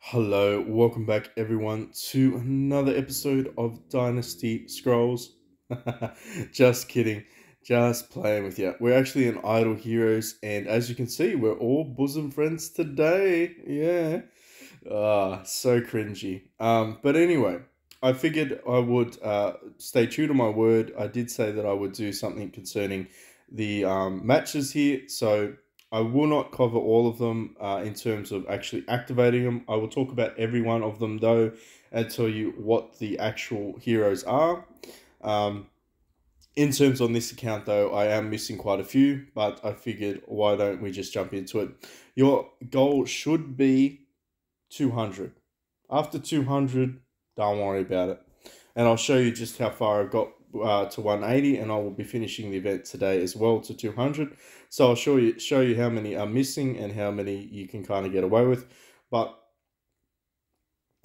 Hello, welcome back everyone to another episode of Dynasty Scrolls. Just kidding, just playing with you. We're actually in Idle Heroes, and as you can see, we're all bosom friends today. Yeah, so cringy. But anyway, I figured I would stay true to my word. I did say that I would do something concerning the matches here, so I will not cover all of them in terms of actually activating them. I will talk about every one of them though and tell you what the actual heroes are. Um, in terms on this account though, I am missing quite a few, but I figured why don't we just jump into it. Your goal should be 200. After 200, don't worry about it. And I'll show you just how far I've got to 180, and I will be finishing the event today as well to 200. So I'll show you how many are missing and how many you can kind of get away with. But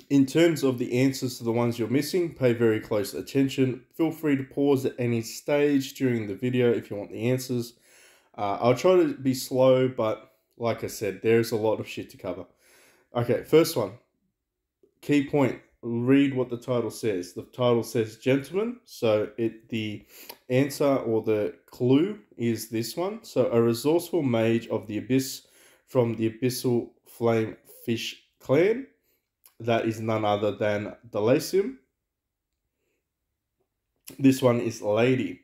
in terms of the answers to the ones you're missing, pay very close attention. Feel free to pause at any stage during the video if you want the answers. I'll try to be slow, but like I said, there's a lot of shit to cover. Okay, first one. Key point. Read what the title says. The title says gentleman, so the answer or the clue is this one. So a resourceful mage of the abyss from the abyssal flame fish clan. That is none other than Delacium. This one is Lady.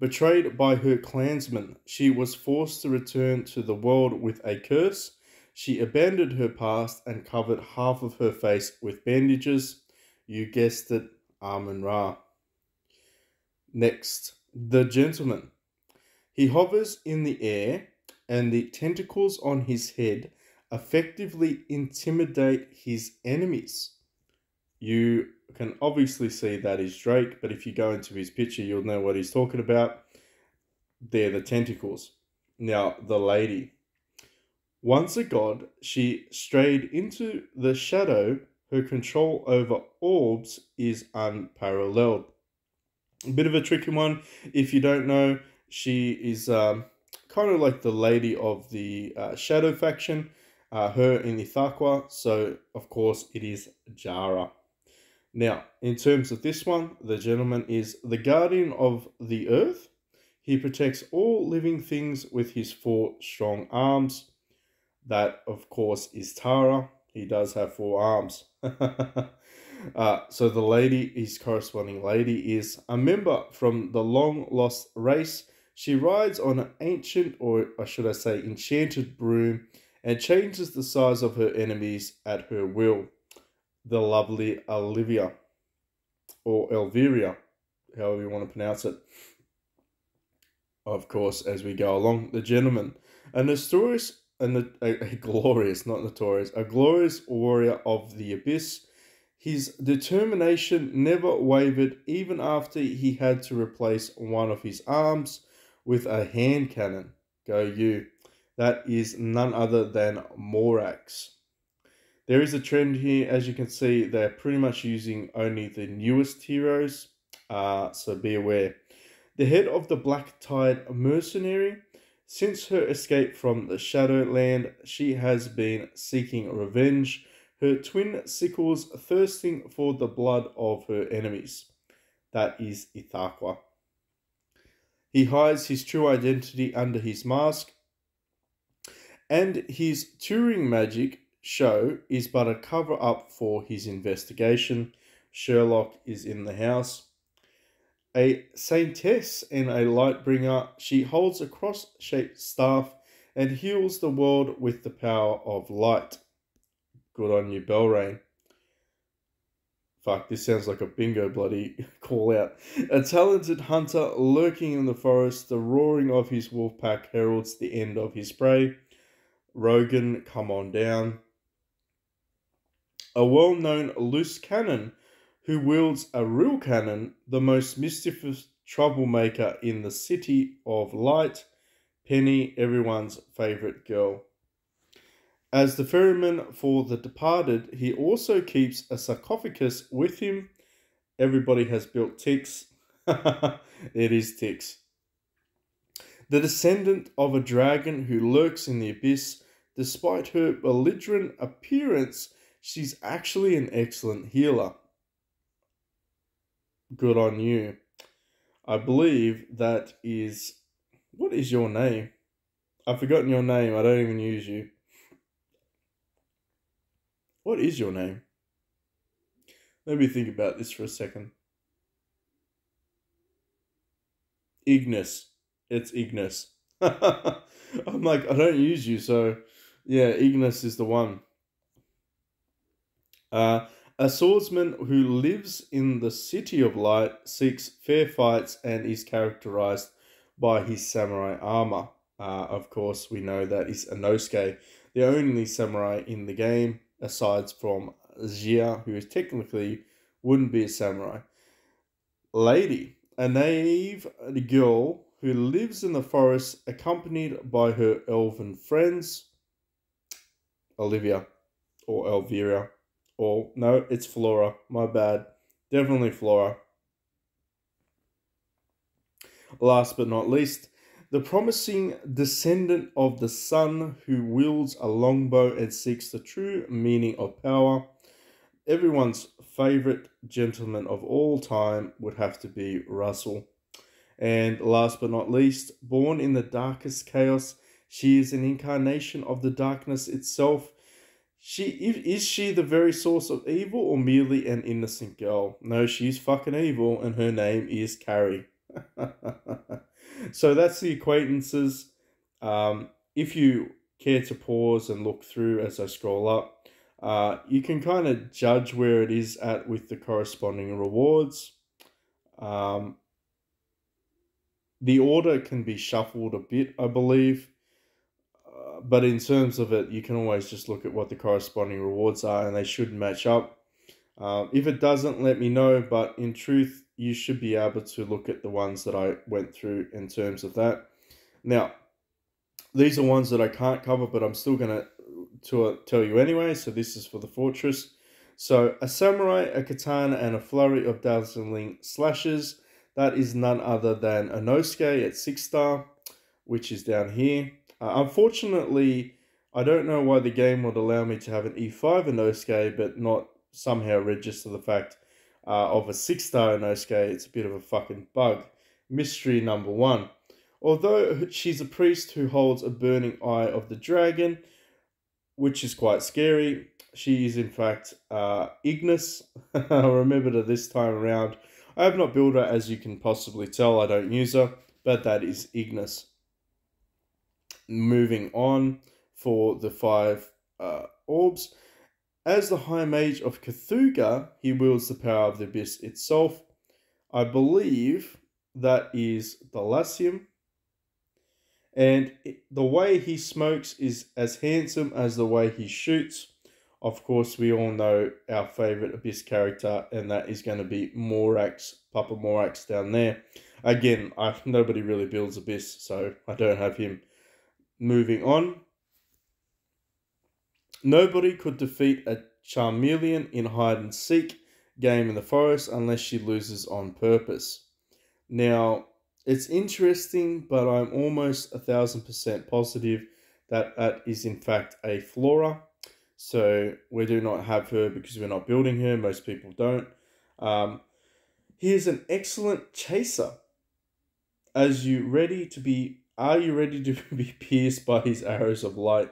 Betrayed by her clansmen, she was forced to return to the world with a curse. She abandoned her past and covered half of her face with bandages. You guessed it, Amun-Ra. Next, the gentleman. He hovers in the air, and the tentacles on his head effectively intimidate his enemies. You can obviously see that is Drake, but if you go into his picture, you'll know what he's talking about. They're the tentacles. Now, the lady. Once a god, she strayed into the shadow. Her control over orbs is unparalleled. A bit of a tricky one. If you don't know, she is kind of like the lady of the shadow faction. Her in Ithaqua. So, of course, it is Jara. Now, in terms of this one, the gentleman is the guardian of the earth. He protects all living things with his 4 strong arms. That, of course, is Tara. He does have 4 arms. So the lady, his corresponding lady, is a member from the long-lost race. She rides on an ancient, or should I say, enchanted broom and changes the size of her enemies at her will. The lovely Olivia, or Elviria, however you want to pronounce it. Of course, as we go along, the gentleman, a notorious, a glorious, not notorious, a glorious warrior of the abyss. His determination never wavered even after he had to replace one of his arms with a hand cannon. Go you. That is none other than Morax. There is a trend here, as you can see, they're pretty much using only the newest heroes, so be aware. The head of the Black Tide mercenary, since her escape from the Shadowland, she has been seeking revenge, her twin sickles thirsting for the blood of her enemies. That is Ithaqua. He hides his true identity under his mask, and his touring magic show is but a cover-up for his investigation. Sherlock is in the house. A saintess and a lightbringer, she holds a cross-shaped staff and heals the world with the power of light. Good on you, Belrain. Fuck, this sounds like a bingo bloody call out. A talented hunter lurking in the forest, the roaring of his wolf pack heralds the end of his prey. Rogan, come on down. A well-known loose cannon who wields a real cannon, the most mischievous troublemaker in the City of Light, Penny, everyone's favourite girl. As the ferryman for the departed, he also keeps a sarcophagus with him. Everybody has built Tix. It is Tix. The descendant of a dragon who lurks in the abyss, despite her belligerent appearance, She's actually an excellent healer. Good on you. I believe that is. What is your name? I've forgotten your name. I don't even use you. What is your name? Let me think about this for a second. Ignis. It's Ignis. I'm like, I don't use you, so yeah, Ignis is the one. Uh, a swordsman who lives in the City of Light seeks fair fights and is characterized by his samurai armor. Of course, we know that is Inosuke, the only samurai in the game, aside from Jia, who is technically wouldn't be a samurai. Lady, a naive girl who lives in the forest accompanied by her elven friends, Olivia or Elvira. Or, no, it's Flora. My bad. Definitely Flora. Last but not least, the promising descendant of the sun who wields a longbow and seeks the true meaning of power. Everyone's favorite gentleman of all time would have to be Russell. And last but not least, born in the darkest chaos, she is an incarnation of the darkness itself. Is she the very source of evil or merely an innocent girl? No, she's fucking evil, and her name is Carrie. So that's the acquaintances. If you care to pause and look through as I scroll up, you can kind of judge where it is at with the corresponding rewards. The order can be shuffled a bit, I believe. But in terms of it, you can always just look at what the corresponding rewards are, and they should match up. If it doesn't, let me know. But in truth, you should be able to look at the ones that I went through in terms of that. Now, these are ones that I can't cover, but I'm still going to tell you anyway. So this is for the fortress. So a samurai, a katana, and a flurry of dazzling slashes. That is none other than Inosuke at 6-star, which is down here. Unfortunately, I don't know why the game would allow me to have an E5 Inosuke, but not somehow register the fact of a 6-star Inosuke. It's a bit of a fucking bug. Mystery number 1. Although she's a priest who holds a burning eye of the dragon, which is quite scary, she is in fact Ignis. I remembered her this time around. I have not built her, as you can possibly tell. I don't use her, but that is Ignis. Moving on for the 5 orbs. As the High Mage of Cthulhu, he wields the power of the Abyss itself. I believe that is Dalassium. And the way he smokes is as handsome as the way he shoots. Of course, we all know our favorite Abyss character, and that is going to be Morax, Papa Morax down there. Again, nobody really builds Abyss, so I don't have him. Moving on. Nobody could defeat a Charmeleon in hide and seek game in the forest unless she loses on purpose. Now, it's interesting, but I'm almost 1,000% positive that that is in fact a Flora. So we do not have her because we're not building her. Most people don't. He is an excellent chaser. Are you ready to be pierced by his arrows of light?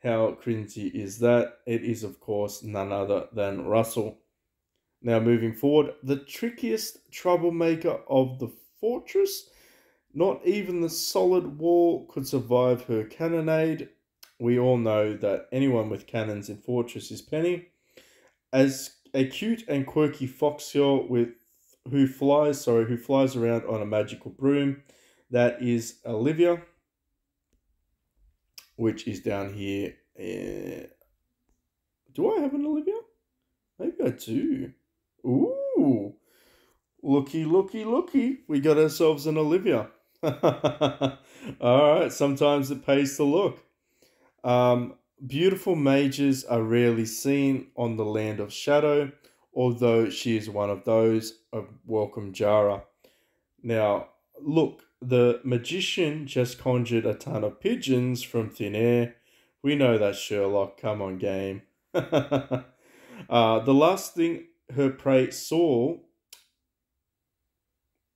How cringy is that? It is, of course, none other than Russell. Now, moving forward, the trickiest troublemaker of the fortress. Not even the solid wall could survive her cannonade. We all know that anyone with cannons in fortress is Penny. As a cute and quirky foxgirl who flies around on a magical broom, that is Olivia, which is down here. Do I have an Olivia? Maybe I do. Ooh, looky, looky, looky. We got ourselves an Olivia. Alright, sometimes it pays to look. Beautiful mages are rarely seen on the land of shadow, although she is one of those. Welcome Jara. Now, look, the magician just conjured a ton of pigeons from thin air. We know that, Sherlock. Come on, game. The last thing her prey saw,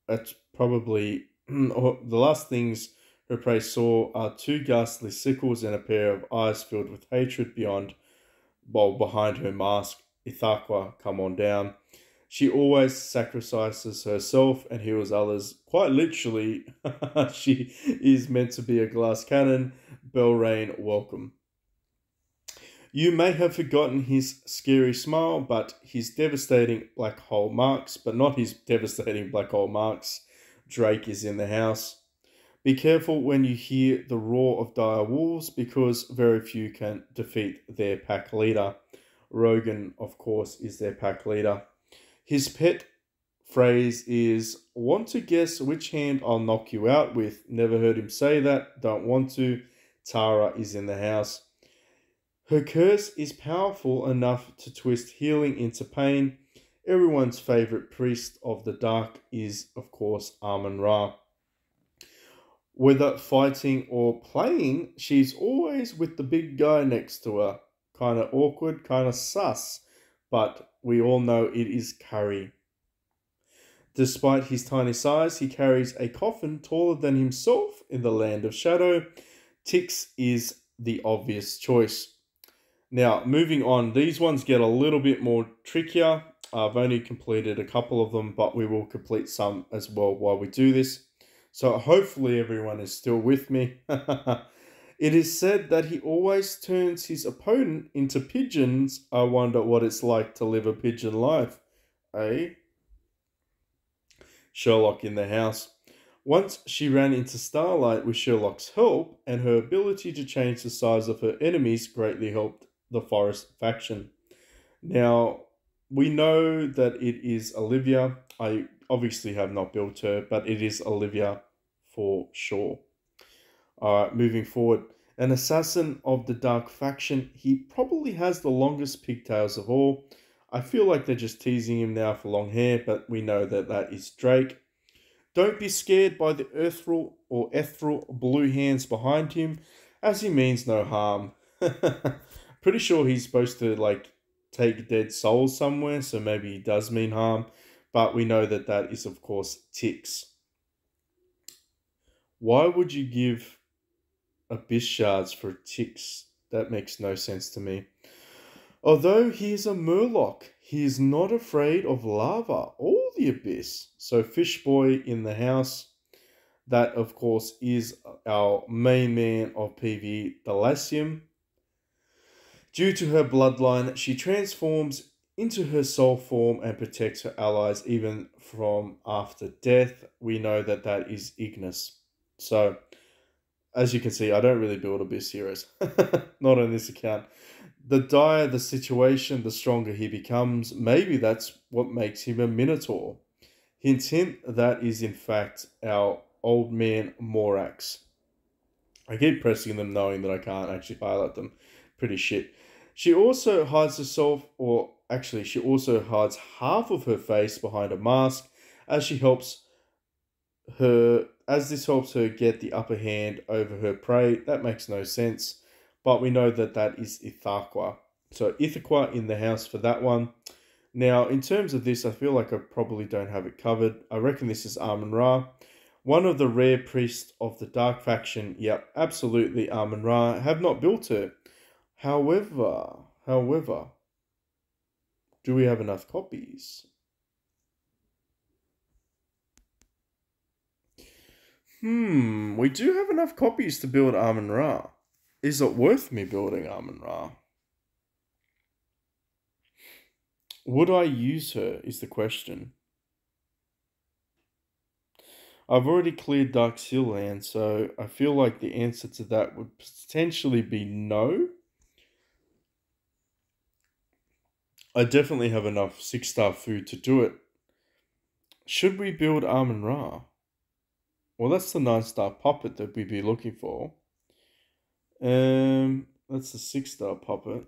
that's probably, or the last things her prey saw are two ghastly sickles and a pair of eyes filled with hatred behind her mask. Ithaqua, come on down. She always sacrifices herself and heals others. Quite literally, she is meant to be a glass cannon. Belrain, welcome. You may have forgotten his scary smile, but his devastating black hole marks, but not his devastating black hole marks. Drake is in the house. Be careful when you hear the roar of dire wolves, because very few can defeat their pack leader. Rogan, of course, is their pack leader. His pet phrase is, want to guess which hand I'll knock you out with? Never heard him say that, don't want to. Tara is in the house. Her curse is powerful enough to twist healing into pain. Everyone's favourite priest of the dark is, of course, Amun Ra. Whether fighting or playing, she's always with the big guy next to her. Kinda awkward, kinda sus, but we all know it is Curry. Despite his tiny size, he carries a coffin taller than himself in the land of shadow. Tix is the obvious choice. Now, moving on, these ones get a little bit more trickier. I've only completed a couple of them, but we will complete some as well while we do this. So hopefully everyone is still with me. It is said that he always turns his opponent into pigeons. I wonder what it's like to live a pigeon life, eh? Sherlock in the house. Once she ran into Starlight with Sherlock's help, and her ability to change the size of her enemies greatly helped the Forest faction. Now, we know that it is Olivia. I obviously have not built her, but it is Olivia for sure. Alright, moving forward. An assassin of the Dark faction. He probably has the longest pigtails of all. I feel like they're just teasing him now for long hair, but we know that that is Drake. Don't be scared by the ethereal blue hands behind him, as he means no harm. Pretty sure he's supposed to, like, take dead souls somewhere, so maybe he does mean harm, but we know that that is, of course, Tix. Why would you give abyss shards for Tix? That makes no sense to me. Although he is a Murloc, he is not afraid of lava or the abyss. So Fishboy in the house. That, of course, is our main man of PvE, Dalacium. Due to her bloodline, she transforms into her soul form and protects her allies even from after death. We know that that is Ignis. So, as you can see, I don't really build Abyss heroes. Not on this account. The dire the situation, the stronger he becomes. Maybe that's what makes him a Minotaur. Hint, hint, that is in fact our old man Morax. I keep pressing them knowing that I can't actually highlight them. Pretty shit. She also hides herself, or actually she also hides half of her face behind a mask as this helps her get the upper hand over her prey. That makes no sense, but we know that that is Ithaqua. So Ithaqua in the house for that one. Now, in terms of this, I feel like I probably don't have it covered. I reckon this is Amun Ra. One of the rare priests of the Dark faction. Yep, absolutely Amun Ra. Have not built her. However, do we have enough copies? We do have enough copies to build Amun Ra. Is it worth me building Amun Ra? Would I use her, is the question. I've already cleared Dark Seal Land, so I feel like the answer to that would potentially be no. I definitely have enough 6-star food to do it. Should we build Amun Ra? Well, that's the 9-star puppet that we'd be looking for. That's the 6-star puppet.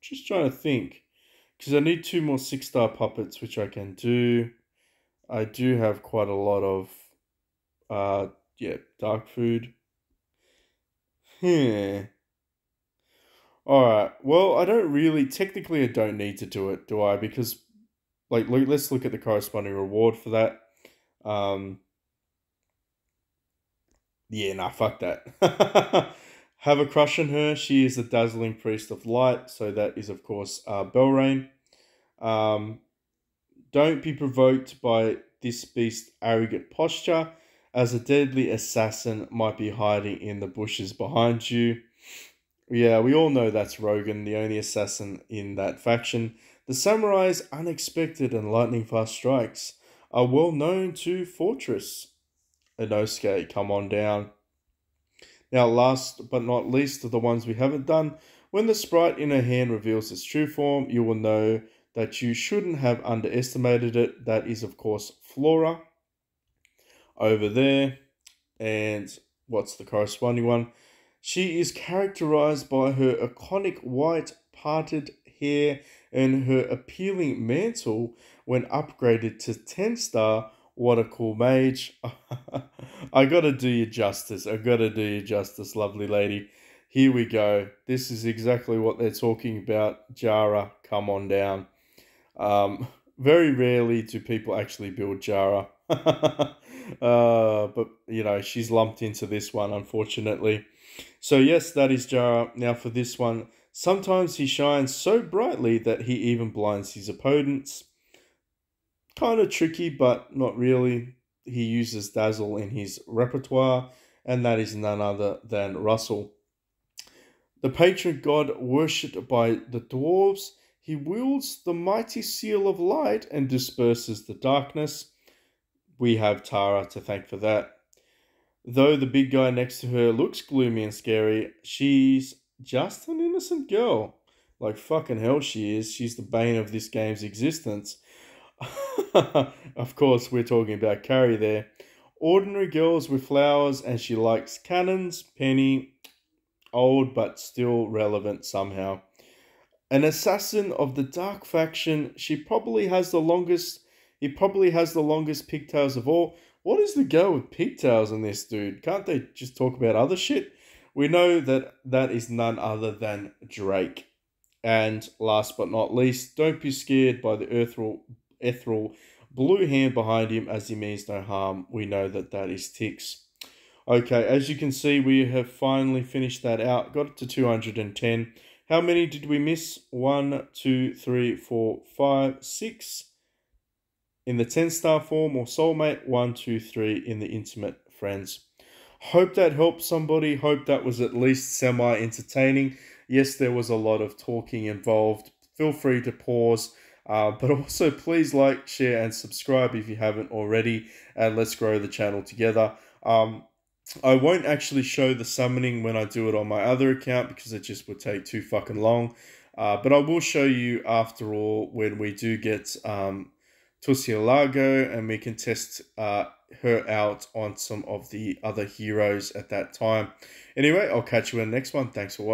Just trying to think. Because I need 2 more 6-star puppets, which I can do. I do have quite a lot of, yeah, dark food. Hmm. Alright, well, I don't really, technically I don't need to do it, do I? Because, like, let's look at the corresponding reward for that. Um, yeah, nah, fuck that. Have a crush on her. She is the dazzling priest of light, so that is, of course, Belrain. Um, don't be provoked by this beast's arrogant posture, as a deadly assassin might be hiding in the bushes behind you. Yeah, we all know that's Rogan, the only assassin in that faction. The samurai's unexpected and lightning fast strikes are well known to Fortress. Inosuke, come on down. Now, last but not least, the ones we haven't done. When the sprite in her hand reveals its true form, you will know that you shouldn't have underestimated it. That is, of course, Flora over there. And what's the corresponding one? She is characterized by her iconic white parted hair and her appealing mantle when upgraded to 10 star. What a cool mage. I gotta do you justice. I gotta do you justice, lovely lady. Here we go. This is exactly what they're talking about. Jara, come on down. Um, Very rarely do people actually build Jara. But, you know, she's lumped into this one, unfortunately. So, yes, that is Jara. Now, for this one, sometimes he shines so brightly that he even blinds his opponents. Kind of tricky, but not really. He uses Dazzle in his repertoire, and that is none other than Russell. The patron god worshipped by the dwarves, he wields the mighty seal of light and disperses the darkness. We have Tara to thank for that. Though the big guy next to her looks gloomy and scary, she's just an innocent girl. Like fucking hell she is. She's the bane of this game's existence. Of course, we're talking about Carrie there. Ordinary girls with flowers, and she likes cannons. Penny, old but still relevant somehow. An assassin of the dark faction, he probably has the longest pigtails of all. What is the go with pigtails in this dude? Can't they just talk about other shit? We know that that is none other than Drake. And last but not least, don't be scared by the ethereal blue hand behind him, as he means no harm. We know that that is Tix. Okay, as you can see, we have finally finished that out. Got it to 210. How many did we miss? 1, 2, 3, 4, 5, 6 in the 10 star form or soulmate. 1, 2, 3 in the intimate friends. Hope that helped somebody. Hope that was at least semi-entertaining. Yes, there was a lot of talking involved. Feel free to pause. But also, please like, share, and subscribe if you haven't already. And let's grow the channel together. I won't actually show the summoning when I do it on my other account because it just would take too fucking long. But I will show you after all when we do get Tussilago and we can test her out on some of the other heroes at that time. Anyway, I'll catch you in the next one. Thanks for watching.